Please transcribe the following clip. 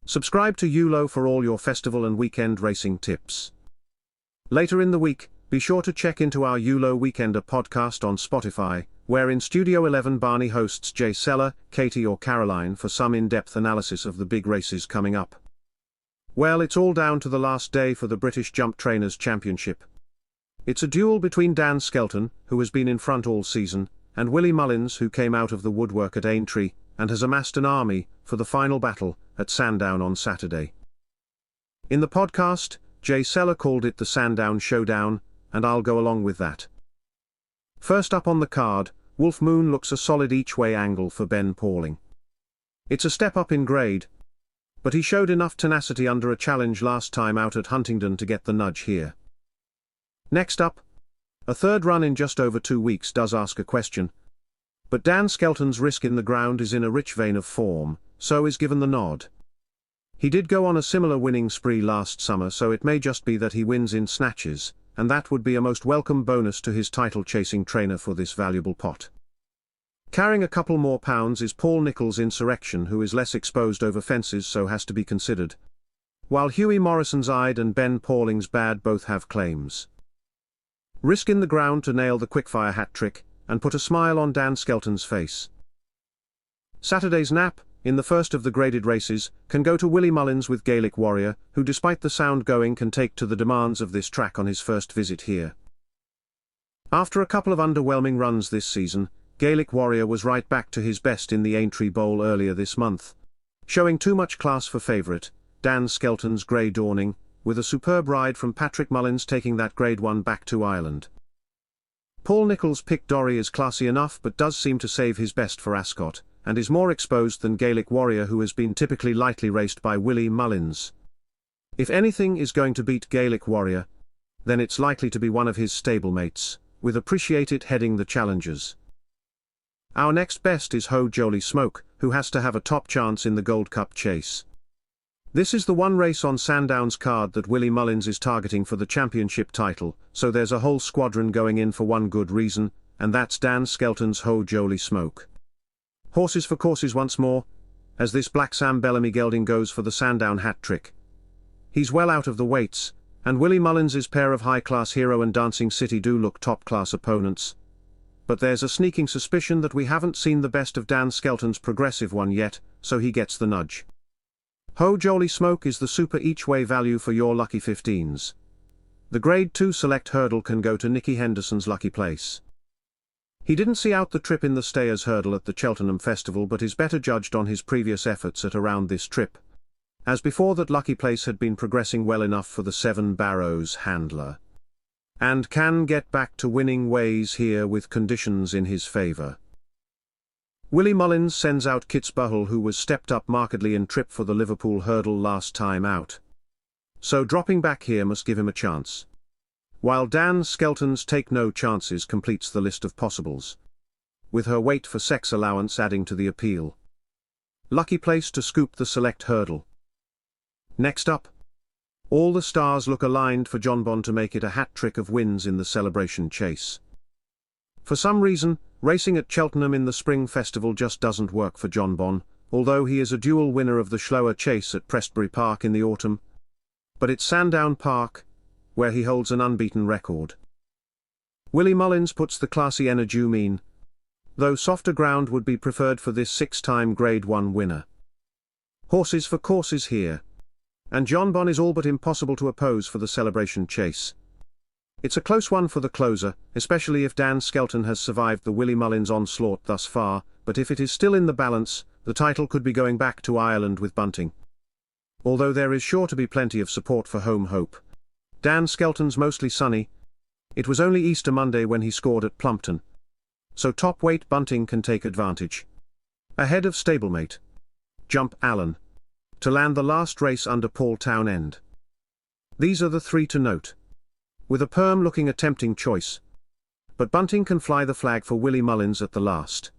Subscribe to YOLO for all your festival and weekend racing tips. Later in the week, be sure to check into our YOLO Weekender podcast on Spotify, where in Studio 11 Barney hosts Jay Seller, Katie or Caroline for some in-depth analysis of the big races coming up. Well, it's all down to the last day for the British Jump Trainers Championship. It's a duel between Dan Skelton, who has been in front all season, and Willie Mullins, who came out of the woodwork at Aintree, and has amassed an army for the final battle at Sandown on Saturday. In the podcast, Jay Seller called it the Sandown Showdown, and I'll go along with that. First up on the card, Wolf Moon looks a solid each-way angle for Ben Pauling. It's a step up in grade, but he showed enough tenacity under a challenge last time out at Huntingdon to get the nudge here. Next up, a third run in just over 2 weeks does ask a question, but Dan Skelton's risk in the ground is in a rich vein of form, so is given the nod. He did go on a similar winning spree last summer, so it may just be that he wins in snatches, and that would be a most welcome bonus to his title-chasing trainer for this valuable pot. Carrying a couple more pounds is Paul Nicholls' Insurrection, who is less exposed over fences, so has to be considered, while Hughie Morrison's Ide and Ben Pauling's Bad both have claims. Risk in the ground to nail the quickfire hat-trick, and put a smile on Dan Skelton's face. Saturday's nap, in the first of the graded races, can go to Willie Mullins with Gaelic Warrior, who despite the sound going can take to the demands of this track on his first visit here. After a couple of underwhelming runs this season, Gaelic Warrior was right back to his best in the Aintree Bowl earlier this month, showing too much class for favourite, Dan Skelton's Grey Dawning, with a superb ride from Patrick Mullins taking that Grade 1 back to Ireland. Paul Nicholls' pick Dorrie is classy enough but does seem to save his best for Ascot, and is more exposed than Gaelic Warrior, who has been typically lightly raced by Willie Mullins. If anything is going to beat Gaelic Warrior, then it's likely to be one of his stablemates, with Appreciate It heading the challengers. Our next best is Ho Jolie Smoke, who has to have a top chance in the Gold Cup chase. This is the one race on Sandown's card that Willie Mullins is targeting for the championship title, so there's a whole squadron going in for one good reason, and that's Dan Skelton's Ho Jolie Smoke. Horses for courses once more, as this Black Sam Bellamy gelding goes for the Sandown hat-trick. He's well out of the weights, and Willie Mullins's pair of high-class Hero and Dancing City do look top-class opponents. But there's a sneaking suspicion that we haven't seen the best of Dan Skelton's progressive one yet, so he gets the nudge. Ho Jolie Smoke is the super each-way value for your lucky 15s. The Grade 2 select hurdle can go to Nicky Henderson's lucky place. He didn't see out the trip in the Stayers hurdle at the Cheltenham Festival, but is better judged on his previous efforts at around this trip, as before that lucky place had been progressing well enough for the Seven Barrows handler, and can get back to winning ways here with conditions in his favour. Willie Mullins sends out Kitzbühel, who was stepped up markedly in trip for the Liverpool hurdle last time out, so dropping back here must give him a chance. While Dan Skelton's Take No Chances completes the list of possibles, with her Wait for Sex allowance adding to the appeal. Lucky place to scoop the select hurdle. Next up, all the stars look aligned for John Bon to make it a hat-trick of wins in the Celebration Chase. For some reason, racing at Cheltenham in the Spring Festival just doesn't work for John Bon, although he is a dual winner of the Schloer Chase at Prestbury Park in the autumn. But it's Sandown Park, where he holds an unbeaten record. Willie Mullins puts the classy energy mean, though softer ground would be preferred for this 6-time Grade 1 winner. Horses for courses here, and John Bon is all but impossible to oppose for the Celebration Chase. It's a close one for the closer, especially if Dan Skelton has survived the Willie Mullins onslaught thus far, but if it is still in the balance, the title could be going back to Ireland with Bunting. Although there is sure to be plenty of support for home hope. Dan Skelton's mostly sunny. It was only Easter Monday when he scored at Plumpton, so top weight Bunting can take advantage. Ahead of stablemate Jump Allen, to land the last race under Paul Townend. These are the three to note, with a perm looking a tempting choice, but Bunting can fly the flag for Willie Mullins at the last.